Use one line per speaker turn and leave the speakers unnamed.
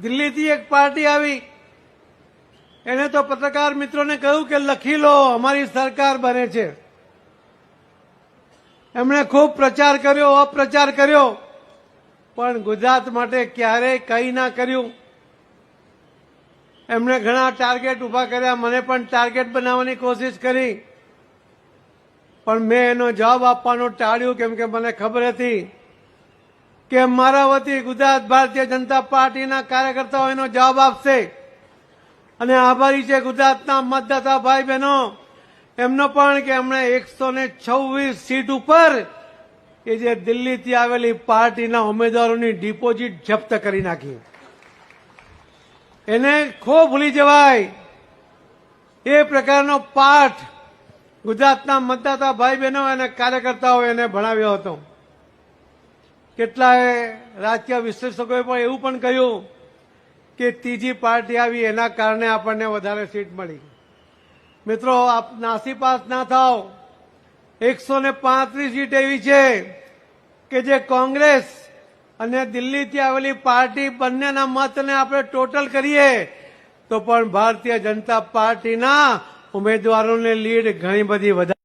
દિલ્હીથી એક પાર્ટી આવી, એને તો પત્રકાર મિત્રોને કહ્યું કે લખી લો, અમારી સરકાર બને છે. એમણે ખૂબ પ્રચાર કર્યો, અપ્રચાર કર્યો, પણ ગુજરાત માટે ક્યારેય કંઈ ના કર્યું. એમણે ઘણા ટાર્ગેટ ઉભા કર્યા, મને પણ ટાર્ગેટ બનાવવાની કોશિશ કરી, પણ મેં એનો જવાબ આપવાનું ટાળ્યું, કેમ કે મને ખબર હતી કે મારા વતી ગુજરાત ભારતીય જનતા પાર્ટીના કાર્યકર્તાઓ એનો જવાબ આપશે. અને આભારી છે ગુજરાતના મતદાતા ભાઈ બહેનો એમનો પણ કે એમણે 126 સીટ ઉપર એ જે દિલ્હીથી આવેલી પાર્ટીના ઉમેદવારોની ડિપોઝિટ જપ્ત કરી નાખી. એને ખો ભૂલી જવાય એ પ્રકારનો પાઠ ગુજરાતના મતદાતા ભાઈ બહેનો અને કાર્યકર્તાઓ એને ભણાવ્યો હતો. કેટલાય રાજકીય વિશ્લેષકોએ પણ એવું પણ કહ્યું કે ત્રીજી પાર્ટી આવી એના કારણે આપણને વધારે સીટ મળી. મિત્રો, આપ નાસીપાસ ના થાવ. 135 સીટ એવી છે કે જે કોંગ્રેસ અને દિલ્હીથી આવેલી પાર્ટી બંનેના મતને આપણે ટોટલ કરીએ તો પણ ભારતીય જનતા પાર્ટીના ઉમેદવારોની લીડ ઘણી બધી વધારે